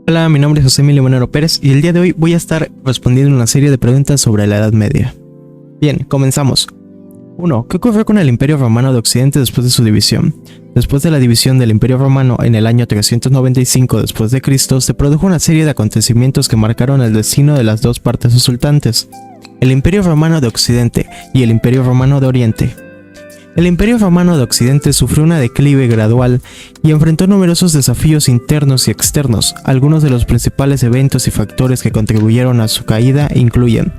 Hola, mi nombre es José Emilio Monero Pérez y el día de hoy voy a estar respondiendo una serie de preguntas sobre la Edad Media. Bien, comenzamos. 1. ¿Qué ocurrió con el Imperio Romano de Occidente después de su división? Después de la división del Imperio Romano en el año 395 después de Cristo, se produjo una serie de acontecimientos que marcaron el destino de las dos partes resultantes, el Imperio Romano de Occidente y el Imperio Romano de Oriente. El Imperio Romano de Occidente sufrió una declive gradual y enfrentó numerosos desafíos internos y externos. Algunos de los principales eventos y factores que contribuyeron a su caída incluyen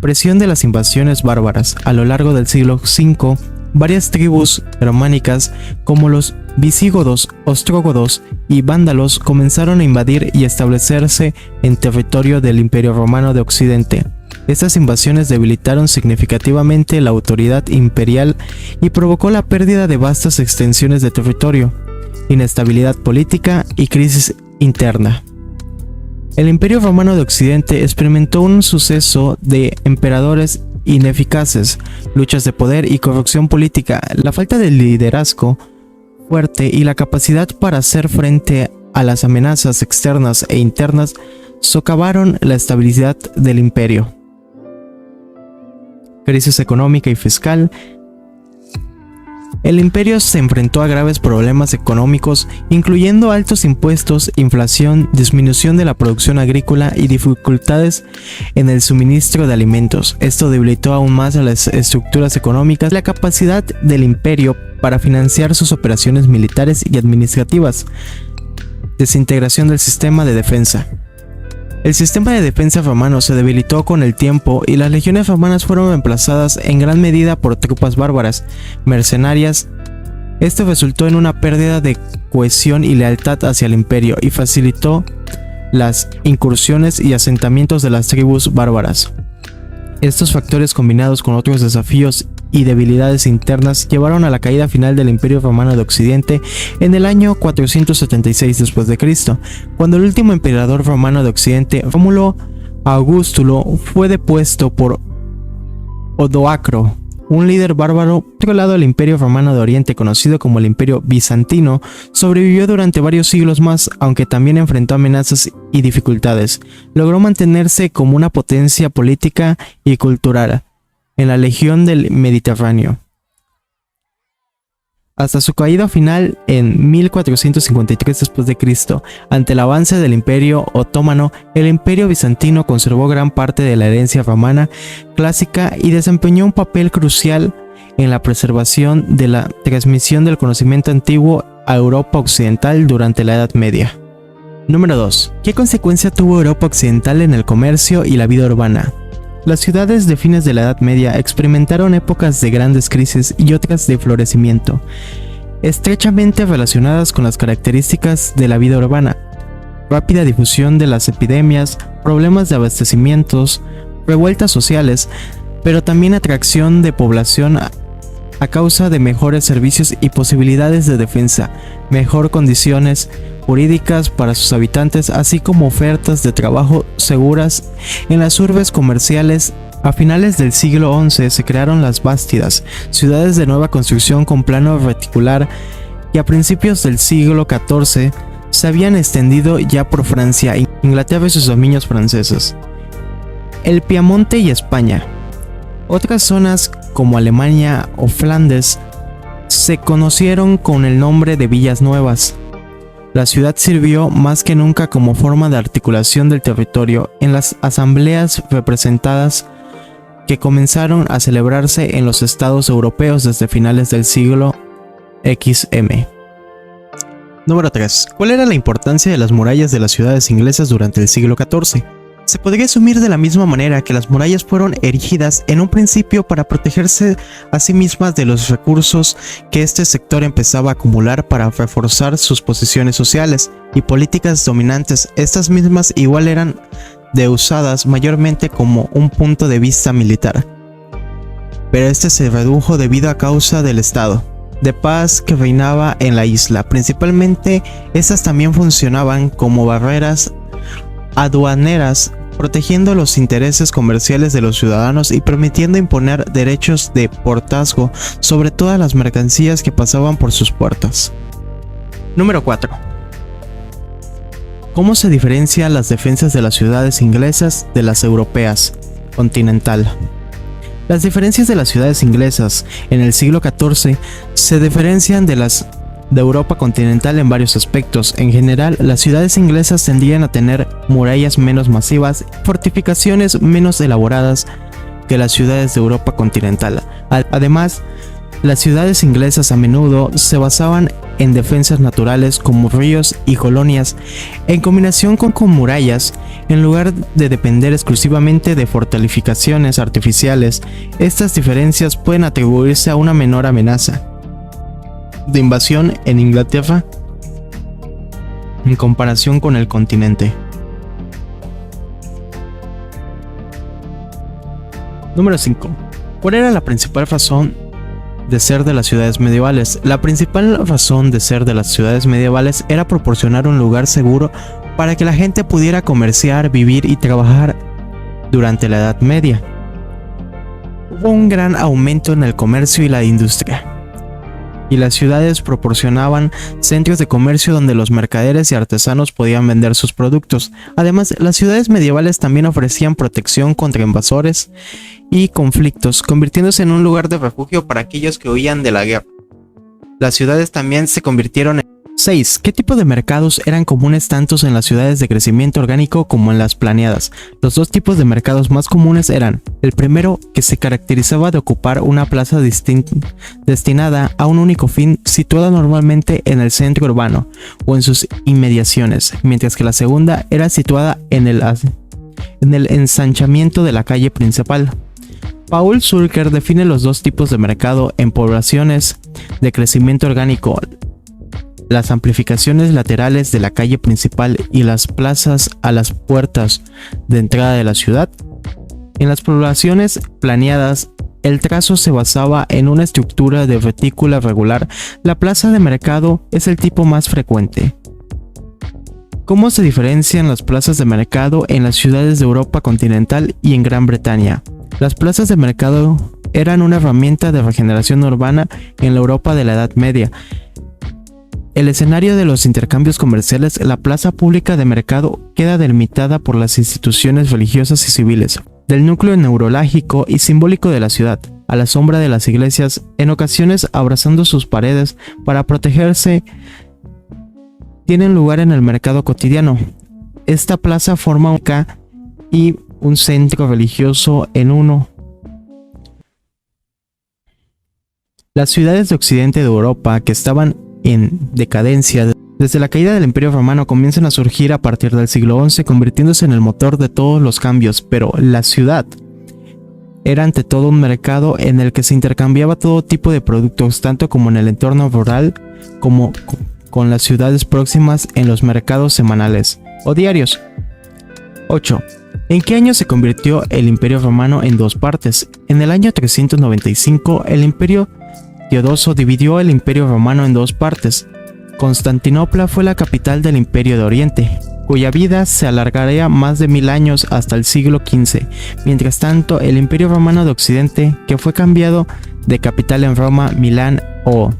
presión de las invasiones bárbaras. A lo largo del siglo V, varias tribus germánicas como los visigodos, ostrógodos y vándalos comenzaron a invadir y establecerse en territorio del Imperio Romano de Occidente. Estas invasiones debilitaron significativamente la autoridad imperial y provocó la pérdida de vastas extensiones de territorio, inestabilidad política y crisis interna. El Imperio Romano de Occidente experimentó un suceso de emperadores ineficaces, luchas de poder y corrupción política. La falta de liderazgo fuerte y la capacidad para hacer frente a las amenazas externas e internas socavaron la estabilidad del imperio. Crisis económica y fiscal. El imperio se enfrentó a graves problemas económicos, incluyendo altos impuestos, inflación, disminución de la producción agrícola y dificultades en el suministro de alimentos. Esto debilitó aún más a las estructuras económicas y la capacidad del imperio para financiar sus operaciones militares y administrativas. Desintegración del sistema de defensa. El sistema de defensa romano se debilitó con el tiempo y las legiones romanas fueron reemplazadas en gran medida por tropas bárbaras, mercenarias. Esto resultó en una pérdida de cohesión y lealtad hacia el imperio y facilitó las incursiones y asentamientos de las tribus bárbaras. Estos factores, combinados con otros desafíos y debilidades internas, llevaron a la caída final del Imperio Romano de Occidente en el año 476 después de Cristo, cuando el último emperador romano de Occidente, Rómulo Augustulo, fue depuesto por Odoacro, un líder bárbaro. Por otro lado, el Imperio Romano de Oriente, conocido como el Imperio Bizantino, sobrevivió durante varios siglos más, aunque también enfrentó amenazas y dificultades. Logró mantenerse como una potencia política y cultural en la región del Mediterráneo, hasta su caída final en 1453 después de Cristo. Ante el avance del Imperio Otomano, el Imperio Bizantino conservó gran parte de la herencia romana clásica y desempeñó un papel crucial en la preservación de la transmisión del conocimiento antiguo a Europa Occidental durante la Edad Media. Número 2. ¿Qué consecuencia tuvo Europa Occidental en el comercio y la vida urbana? Las ciudades de fines de la Edad Media experimentaron épocas de grandes crisis y otras de florecimiento, estrechamente relacionadas con las características de la vida urbana: rápida difusión de las epidemias, problemas de abastecimientos, revueltas sociales, pero también atracción de población a causa de mejores servicios y posibilidades de defensa, mejor condiciones jurídicas para sus habitantes, así como ofertas de trabajo seguras en las urbes comerciales. A finales del siglo XI se crearon las bástidas, ciudades de nueva construcción con plano reticular, y a principios del siglo XIV se habían extendido ya por Francia, Inglaterra y sus dominios franceses, el Piamonte y España. Otras zonas como Alemania o Flandes se conocieron con el nombre de villas nuevas. La ciudad sirvió más que nunca como forma de articulación del territorio en las asambleas representadas que comenzaron a celebrarse en los estados europeos desde finales del siglo XM. Número 3. ¿Cuál era la importancia de las murallas de las ciudades inglesas durante el siglo XIV? Se podría asumir de la misma manera que las murallas fueron erigidas en un principio para protegerse a sí mismas de los recursos que este sector empezaba a acumular para reforzar sus posiciones sociales y políticas dominantes. Estas mismas igual eran usadas mayormente como un punto de vista militar, pero este se redujo debido a causa del estado de paz que reinaba en la isla. Principalmente, estas también funcionaban como barreras aduaneras, protegiendo los intereses comerciales de los ciudadanos y permitiendo imponer derechos de portazgo sobre todas las mercancías que pasaban por sus puertas. Número 4. ¿Cómo se diferencian las defensas de las ciudades inglesas de las europeas? Continental. Las diferencias de las ciudades inglesas en el siglo XIV se diferencian de las de Europa continental en varios aspectos. En general, las ciudades inglesas tendían a tener murallas menos masivas, fortificaciones menos elaboradas que las ciudades de Europa continental. Además, las ciudades inglesas a menudo se basaban en defensas naturales como ríos y colonias, en combinación con murallas, en lugar de depender exclusivamente de fortificaciones artificiales. Estas diferencias pueden atribuirse a una menor amenaza de invasión en Inglaterra en comparación con el continente. Número 5. ¿Cuál era la principal razón de ser de las ciudades medievales? La principal razón de ser de las ciudades medievales era proporcionar un lugar seguro para que la gente pudiera comerciar, vivir y trabajar durante la Edad Media. Hubo un gran aumento en el comercio y la industria, y las ciudades proporcionaban centros de comercio donde los mercaderes y artesanos podían vender sus productos. Además, las ciudades medievales también ofrecían protección contra invasores y conflictos, convirtiéndose en un lugar de refugio para aquellos que huían de la guerra. Las ciudades también se convirtieron en... 6. ¿Qué tipo de mercados eran comunes tanto en las ciudades de crecimiento orgánico como en las planeadas? Los dos tipos de mercados más comunes eran: el primero, que se caracterizaba de ocupar una plaza destinada a un único fin, situada normalmente en el centro urbano o en sus inmediaciones, mientras que la segunda era situada en el ensanchamiento de la calle principal. Paul Zurcher define los dos tipos de mercado en poblaciones de crecimiento orgánico: las amplificaciones laterales de la calle principal y las plazas a las puertas de entrada de la ciudad. En las poblaciones planeadas, el trazo se basaba en una estructura de retícula regular. La plaza de mercado es el tipo más frecuente. ¿Cómo se diferencian las plazas de mercado en las ciudades de Europa continental y en Gran Bretaña? Las plazas de mercado eran una herramienta de regeneración urbana en la Europa de la Edad Media. El escenario de los intercambios comerciales, la plaza pública de mercado queda delimitada por las instituciones religiosas y civiles del núcleo neurálgico y simbólico de la ciudad, a la sombra de las iglesias, en ocasiones abrazando sus paredes para protegerse. Tienen lugar en el mercado cotidiano. Esta plaza forma un K y un centro religioso en uno. Las ciudades de Occidente de Europa, que estaban en decadencia desde la caída del Imperio Romano, comienzan a surgir a partir del siglo XI, convirtiéndose en el motor de todos los cambios, pero la ciudad era ante todo un mercado en el que se intercambiaba todo tipo de productos, tanto como en el entorno rural como con las ciudades próximas en los mercados semanales o diarios. 8. ¿En qué año se convirtió el Imperio Romano en dos partes? En el año 395, el Imperio Teodoso dividió el Imperio Romano en dos partes. Constantinopla fue la capital del Imperio de Oriente, cuya vida se alargaría más de 1000 años hasta el siglo XV. Mientras tanto, el Imperio Romano de Occidente, que fue cambiado de capital en Roma, Milán o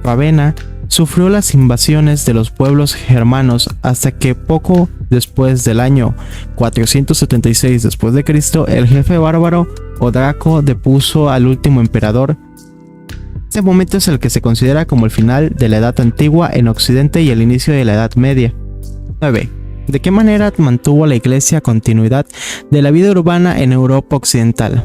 Ravenna, sufrió las invasiones de los pueblos germanos hasta que poco después del año 476 después de Cristo, el jefe bárbaro Odoacro depuso al último emperador. Este momento es el que se considera como el final de la Edad Antigua en Occidente y el inicio de la Edad Media. 9. ¿De qué manera mantuvo la Iglesia continuidad de la vida urbana en Europa Occidental?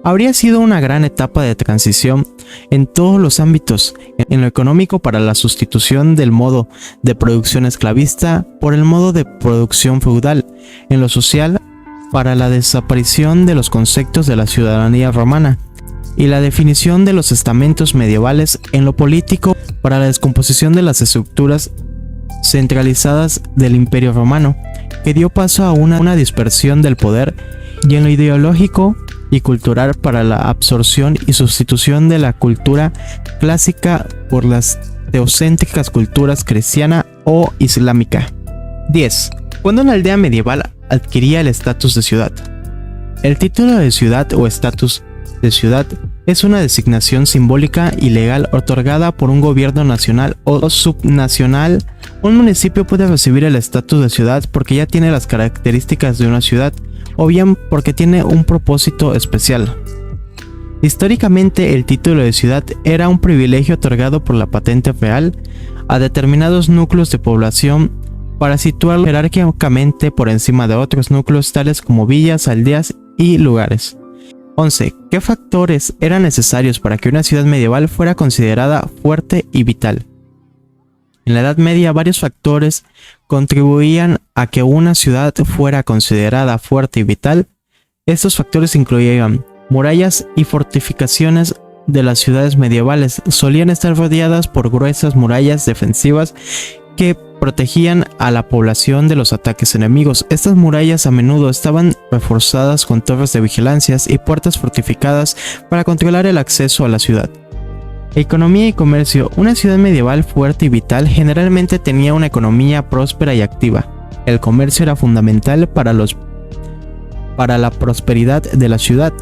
Habría sido una gran etapa de transición en todos los ámbitos: en lo económico, para la sustitución del modo de producción esclavista por el modo de producción feudal; en lo social, para la desaparición de los conceptos de la ciudadanía romana y la definición de los estamentos medievales; en lo político, para la descomposición de las estructuras centralizadas del Imperio Romano, que dio paso a una dispersión del poder; y en lo ideológico y cultural, para la absorción y sustitución de la cultura clásica por las teocéntricas culturas cristiana o islámica. 10. ¿Cuándo una aldea medieval adquiría el estatus de ciudad? El título de ciudad o estatus de ciudad es una designación simbólica y legal otorgada por un gobierno nacional o subnacional. Un municipio puede recibir el estatus de ciudad porque ya tiene las características de una ciudad, o bien porque tiene un propósito especial. Históricamente, el título de ciudad era un privilegio otorgado por la patente real a determinados núcleos de población para situarlo jerárquicamente por encima de otros núcleos tales como villas, aldeas y lugares. 11. ¿Qué factores eran necesarios para que una ciudad medieval fuera considerada fuerte y vital? En la Edad Media, varios factores contribuían a que una ciudad fuera considerada fuerte y vital. Estos factores incluían murallas y fortificaciones de las ciudades medievales. Solían estar rodeadas por gruesas murallas defensivas que protegían a la población de los ataques enemigos. Estas murallas a menudo estaban reforzadas con torres de vigilancias y puertas fortificadas para controlar el acceso a la ciudad. Economía y comercio. Una ciudad medieval fuerte y vital generalmente tenía una economía próspera y activa. El comercio era fundamental para la prosperidad de la ciudad,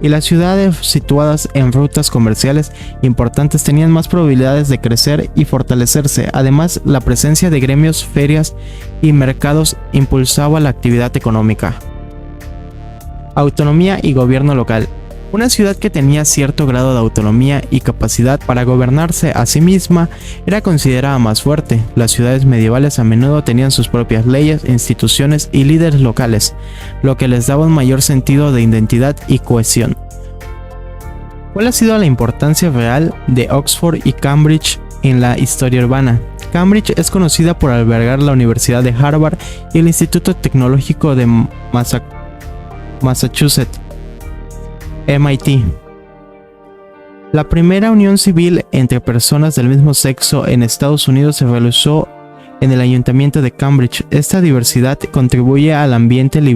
y las ciudades situadas en rutas comerciales importantes tenían más probabilidades de crecer y fortalecerse. Además, la presencia de gremios, ferias y mercados impulsaba la actividad económica. Autonomía y gobierno local. Una ciudad que tenía cierto grado de autonomía y capacidad para gobernarse a sí misma era considerada más fuerte. Las ciudades medievales a menudo tenían sus propias leyes, instituciones y líderes locales, lo que les daba un mayor sentido de identidad y cohesión. ¿Cuál ha sido la importancia real de Oxford y Cambridge en la historia urbana? Cambridge es conocida por albergar la Universidad de Harvard y el Instituto Tecnológico de Massachusetts, MIT. La primera unión civil entre personas del mismo sexo en Estados Unidos se realizó en el Ayuntamiento de Cambridge. Esta diversidad contribuye al ambiente liberal